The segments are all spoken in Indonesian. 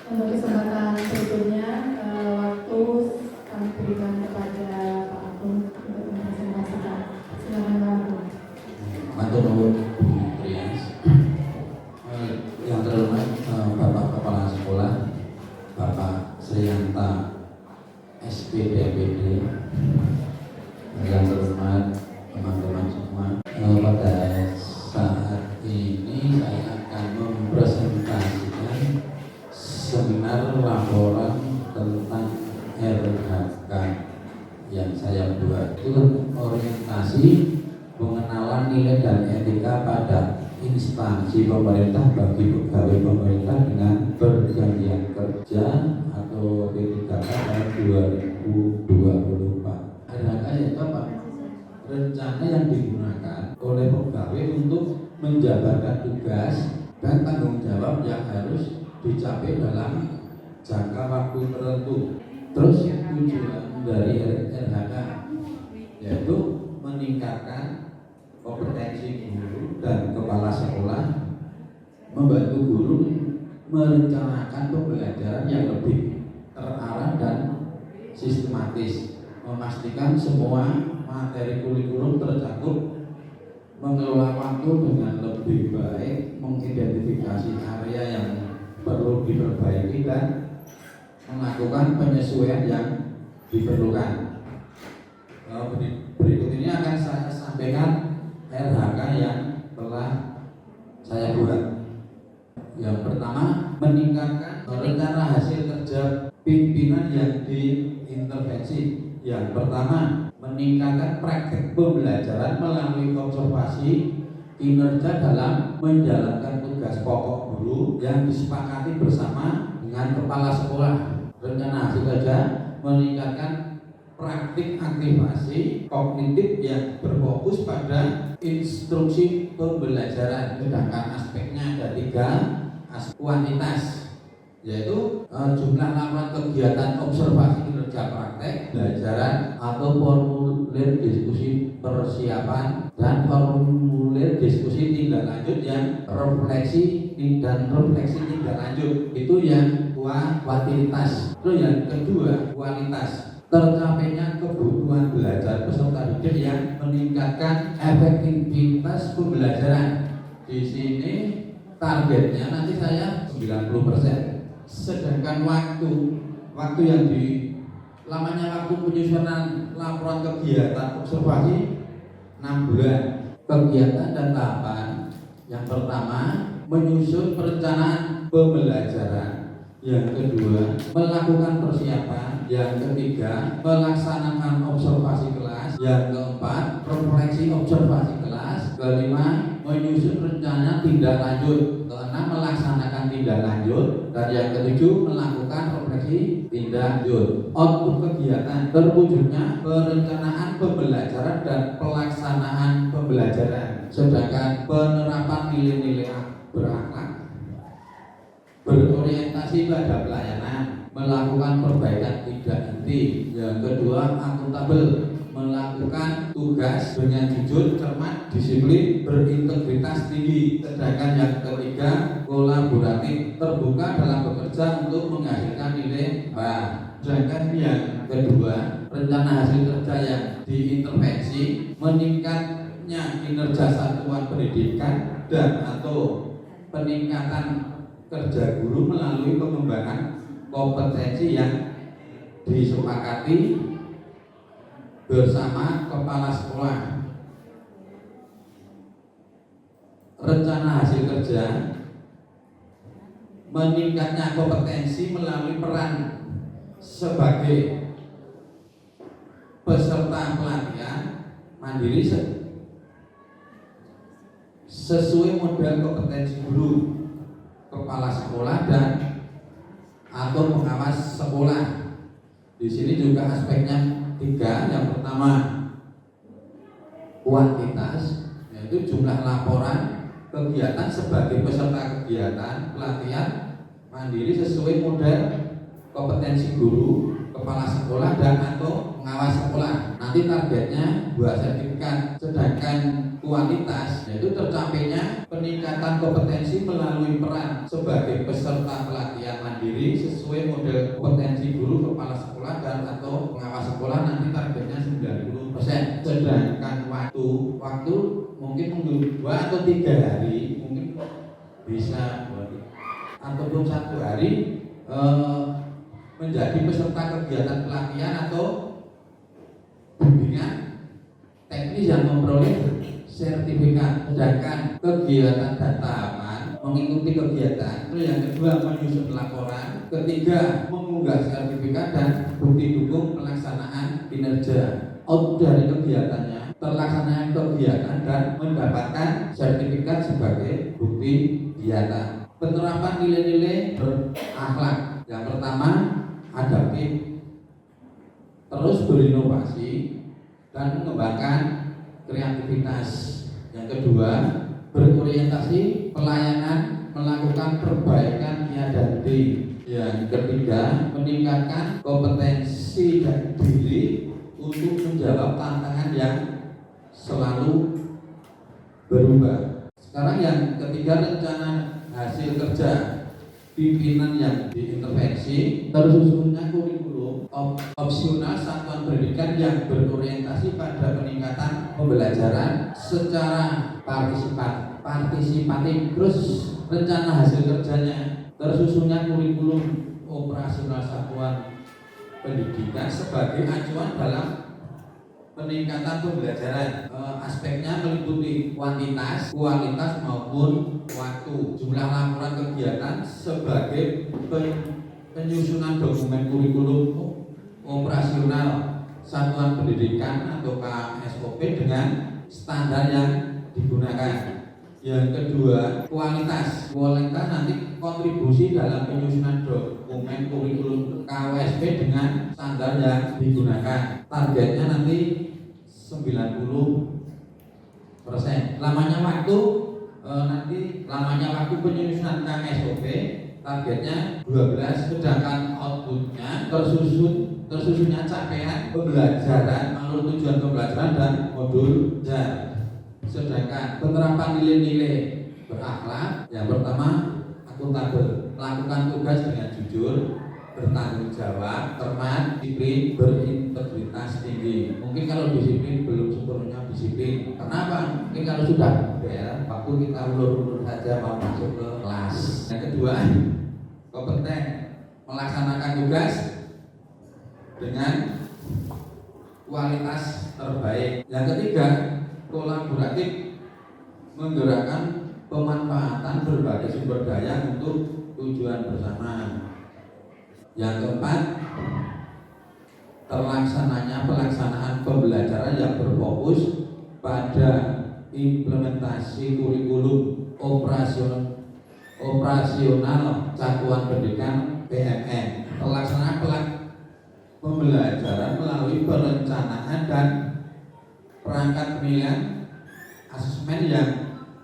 Untuk kesempatan berikutnya, waktu kami berikan kepada Pak Agung untuk mempresentasikan. Silakan Pak Agung. Matur nuwun Bu Trias. Yang terhormat Bapak Kepala Sekolah, Bapak Srianta SPDPD, yang terhormat teman-teman semua. Pada saat ini saya akan mempresentasikan seminar laporan tentang RHK yang saya buat. Itu orientasi pengenalan nilai dan etika pada instansi pemerintah bagi pegawai pemerintah dengan perjanjian kerja atau P3K tahun 2024. RHK itu apa? Rencana yang digunakan oleh pegawai untuk menjalankan tugas dan tanggung jawab yang harus dicapai dalam jangka waktu tertentu. Terus tujuan dari RHK yaitu meningkatkan kompetensi guru dan kepala sekolah, membantu guru merencanakan pembelajaran yang lebih terarah dan sistematis, memastikan semua materi kurikulum tercakup, mengelola waktu dengan lebih baik, mengidentifikasi area yang perlu diperbaiki dan melakukan penyesuaian yang diperlukan. Berikut ini akan saya sampaikan RHK yang telah saya buat. Yang pertama, meningkatkan rencana hasil kerja pimpinan yang diintervensi. Yang pertama, meningkatkan praktek pembelajaran melalui observasi kinerja dalam menjalankan tugas pokok guru yang disepakati bersama dengan kepala sekolah. Rencana hasil kerja meningkatkan praktik aktivasi kognitif yang berfokus pada instruksi pembelajaran. Sedangkan aspeknya ada 3, aspek kuantitas, yaitu jumlah laporan kegiatan observasi kinerja praktek pembelajaran atau formulir diskusi persiapan dan formulir diskusi tindak lanjut yang refleksi tindak lanjut. Itu yang kuantitas. Terus yang kedua, kualitas, tercapainya kebutuhan belajar peserta didik yang meningkatkan efektivitas pembelajaran. Di sini targetnya nanti saya 90%. Sedangkan waktu yang lamanya waktu penyusunan laporan kegiatan observasi 6 bulan. Kegiatan dan tahapan yang pertama, menyusun perencanaan pembelajaran. Yang kedua, melakukan persiapan. Yang ketiga, melaksanakan observasi kelas. Yang keempat, refleksi observasi kelas. Kelima, menyusun rencana tindak lanjut. Keenam, melaksanakan tindak lanjut. Dan yang ketujuh, melakukan refleksi tindak lanjut. Output kegiatan terwujudnya perencanaan pembelajaran dan pelaksanaan pembelajaran. Sedangkan penerapan nilai-nilai berakhlak, berorientasi pada pelayanan, melakukan perbaikan tidak inti. Yang kedua, akuntabel, melakukan tugas dengan jujur, cermat, disiplin, berintegritas tinggi. Sedangkan yang ketiga, kolaboratif, terbuka dalam bekerja untuk menghasilkan nilai A. Sedangkan yang kedua, rencana hasil kerja yang diintervensi, meningkatnya kinerja satuan pendidikan dan atau peningkatan kerja guru melalui pengembangan kompetensi yang disepakati bersama kepala sekolah. Rencana hasil kerja, meningkatnya kompetensi melalui peran sebagai peserta pelatihan mandiri sesuai model kompetensi guru, kepala sekolah dan atau pengawas sekolah. Di sini juga aspeknya 3. Yang pertama, kuantitas, yaitu jumlah laporan kegiatan sebagai peserta kegiatan pelatihan mandiri sesuai model kompetensi guru, kepala sekolah dan atau pengawas sekolah. Nanti targetnya 2 sertifikat. Sedangkan kualitas yaitu tercapainya peningkatan kompetensi melalui peran sebagai peserta pelatihan mandiri mandiri sesuai model kompetensi guru, kepala sekolah dan atau pengawas sekolah, nanti targetnya 90%. Sedangkan waktu mungkin menunggu 2 atau 3 hari, mungkin bisa ataupun 1 hari menjadi peserta kegiatan pelatihan atau bimbingan teknis yang memperoleh sertifikat. Sedangkan kegiatan data aman mengikuti kegiatan. Terus yang kedua menyusun laporan. Ketiga mengunggah sertifikat dan bukti dukung pelaksanaan kinerja. Output dari kegiatannya terlaksananya kegiatan dan mendapatkan sertifikat sebagai bukti data. Penerapan nilai-nilai berakhlak. Yang pertama adaptif, terus berinovasi dan mengembangkan kreativitas. Yang kedua berorientasi pelayanan, melakukan perbaikan kinerja. Yang ketiga meningkatkan kompetensi dan diri untuk menjawab tantangan yang selalu berubah. Sekarang yang ketiga rencana hasil kerja pimpinan yang diintervensi, tersusunnya kurikulum opsional satuan pendidikan yang berorientasi pada peningkatan pembelajaran secara partisipatif. Terus rencana hasil kerjanya, tersusunnya kurikulum operasional satuan pendidikan sebagai acuan dalam peningkatan pembelajaran. Aspeknya meliputi kuantitas, kualitas maupun waktu. Jumlah laporan kegiatan sebagai penyusunan dokumen kurikulum operasional satuan pendidikan atau SOP dengan standar yang digunakan. Yang kedua kualitas nanti kontribusi dalam penyusunan dokumen kurikulum KWSP dengan standar yang digunakan. Targetnya nanti 90%. Lamanya waktu penyusunan KSOP targetnya 12, sedangkan outputnya tersusunnya capaian pembelajaran, alur tujuan pembelajaran dan modul belajar. Sedangkan penerapan nilai-nilai berakhlak, yang pertama akuntabel, melakukan tugas dengan jujur, bertanggung jawab, cermat, disiplin, berintegritas tinggi. Mungkin kalau disiplin belum sepenuhnya disiplin. Kenapa? Mungkin kalau sudah ya, waktu kita ulur-ulur saja mau masuk ke kelas. Yang kedua, kompeten, melaksanakan tugas dengan kualitas terbaik. Yang ketiga, kolaboratif, menggerakkan pemanfaatan berbagai sumber daya untuk tujuan bersama. Yang keempat, pelaksanaan pembelajaran yang berfokus pada implementasi kurikulum operasional satuan pendidikan PMN. Pelaksanaan pembelajaran melalui perencanaan dan perangkat penilaian asesmen yang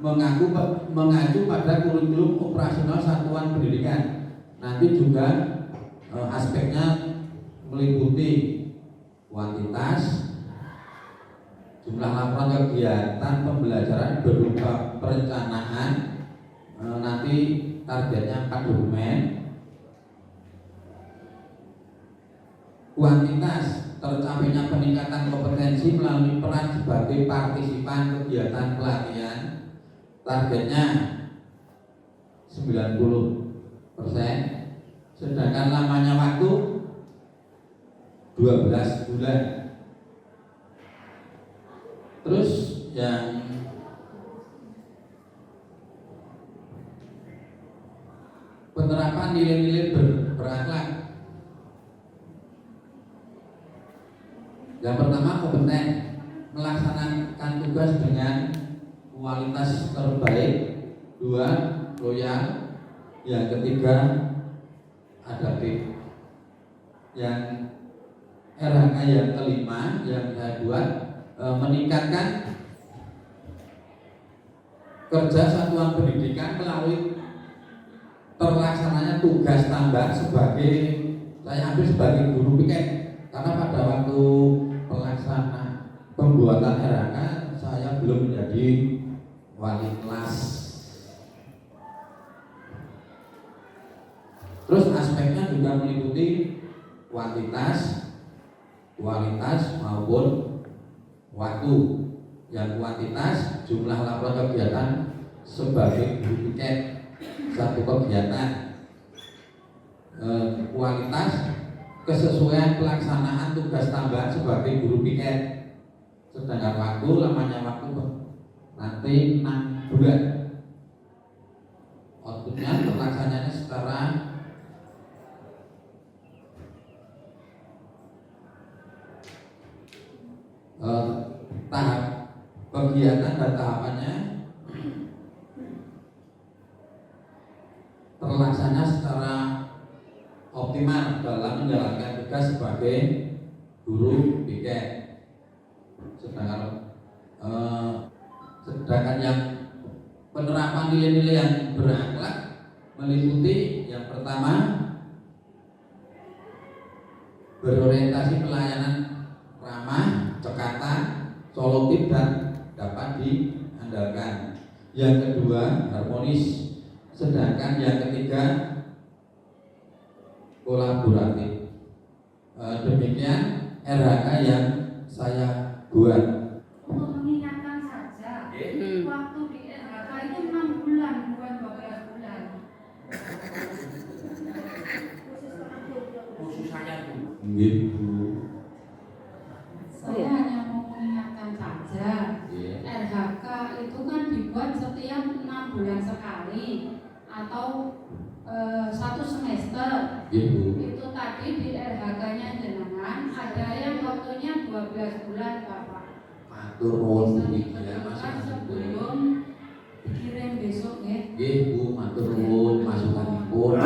mengacu pada kurikulum operasional satuan pendidikan. Nanti juga aspeknya meliputi kuantitas, jumlah laporan kegiatan pembelajaran berupa perencanaan, nanti targetnya 4 dokumen. Kuantitas, tercapainya peningkatan kompetensi melalui peran sebagai partisipan kegiatan pelatihan, targetnya 90%. Sedangkan lamanya waktu 12 bulan. Terus yang penerapan nilai-nilai berakhlak. Yang pertama kompeten, melaksanakan tugas dengan kualitas terbaik. 2, loyal. Yang ketiga adaptif. Yang RHK yang kelima yang saya buat, meningkatkan kerja satuan pendidikan melalui terlaksananya tugas tambah sebagai, saya ambil sebagai guru piket, karena pada waktu pelaksana pembuatan RHK saya belum menjadi wali kelas. Terus aspeknya juga meliputi kuantitas, kualitas maupun waktu. Yang kuantitas jumlah laporan kegiatan sebagai guru piket satu kegiatan. Kualitas kesesuaian pelaksanaan tugas tambahan sebagai guru piket. Sedangkan waktu lamanya waktu nanti 6 bulan. Outputnya terlaksananya secara tahap kegiatan dan tahapannya terlaksana secara optimal dalam menjalankan tugas sebagai guru piket. Sedangkan yang penerapan nilai-nilai yang berakhlak meliputi yang pertama berorientasi pelayanan ramah, cekatan, solutif dan dapat diandalkan. Yang kedua harmonis. Sedangkan yang ketiga kolaboratif. Demikian RHK yang saya buat. Untuk mengingatkan saja, waktu di RHK itu 6 bulan, bukan 12 bulan. Khusus saya Bu. Gitu. Saya hanya mau mengingatkan saja, RHK itu kan dibuat setiap 6 bulan sekali atau 1 semester. Gitu. Itu tadi di RHK-nya jenengan ada yang waktunya 12 bulan Bapak. Matur nuwun Bisa Bu, ya dikerjakan masukan sebelum dikirim besok ya. nggih Bu, matur nuwun masukanipun.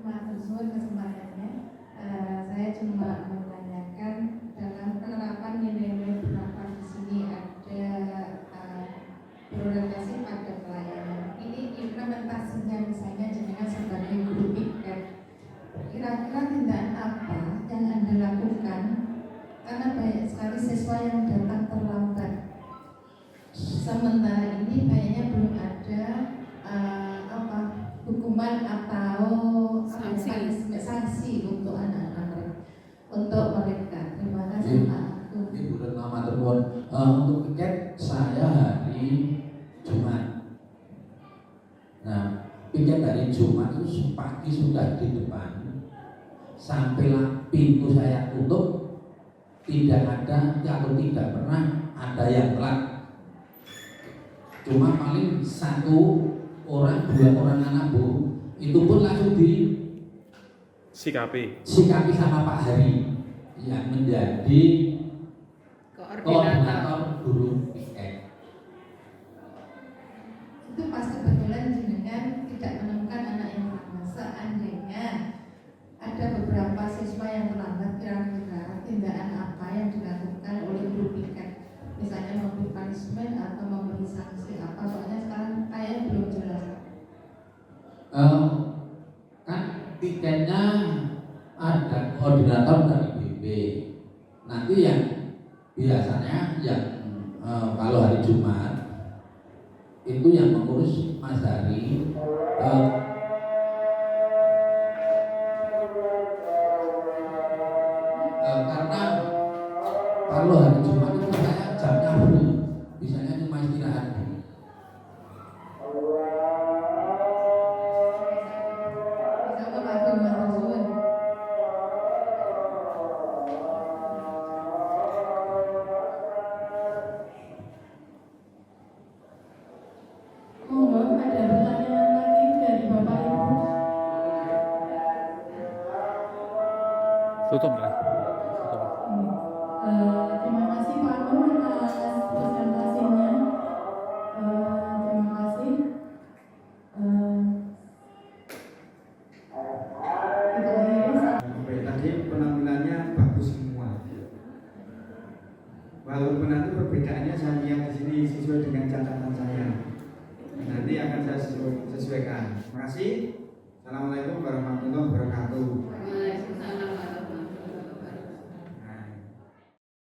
Matur suwun kesempatannya. Saya cuma menanyakan dalam penerapan nilai-nilai berapa di sini ada berorientasi pada pelayanan. Ini implementasinya misalnya jenengan sebagai guru piket. Kira-kira tindakan apa yang Anda lakukan? Karena banyak sekali siswa yang datang terlambat. Sementara ini kayaknya belum ada hukuman atau sanksi untuk anak-anak untuk mereka. Terima kasih Pak. Ibu Retno matur nuwun. Untuk piket saya hari Jumat. Nah, piket hari Jumat itu pagi sudah di depan. Sampailah pintu saya tutup, tidak ada atau tidak pernah ada yang telat. Cuma paling 1 orang, 2 orang anak Bu, itu pun langsung sikapi sama Pak Hari yang menjadi koordinator guru piket. Itu pas kebetulan jenengan tidak menemukan anak yang terlambat. Seandainya ada beberapa siswa yang terlambat, kira-kira tindakan apa yang dilakukan oleh guru piket? Misalnya memberi punishment atau memberi sanksi apa? Soalnya sekarang kayaknya belum jelas. Kan piketnya ada koordinator dari BP. Nanti yang biasanya yang kalau hari Jumat itu yang mengurus Mas Hari. Karena kalau hari Jumat itu saya jamnya full, biasanya cuma istirahat. Monggo, ada pertanyaan lagi dari Bapak Ibu? Tutup lah. Terima kasih Pak Nur atas presentasinya. Terima kasih. Kita akhiri. Tadi penampilannya bagus semua. Walaupun nanti perbedaannya saya lihat di sini sesuai dengan catatan saya. Nanti akan saya sesuaikan. Terima kasih. Assalamualaikum warahmatullahi wabarakatuh.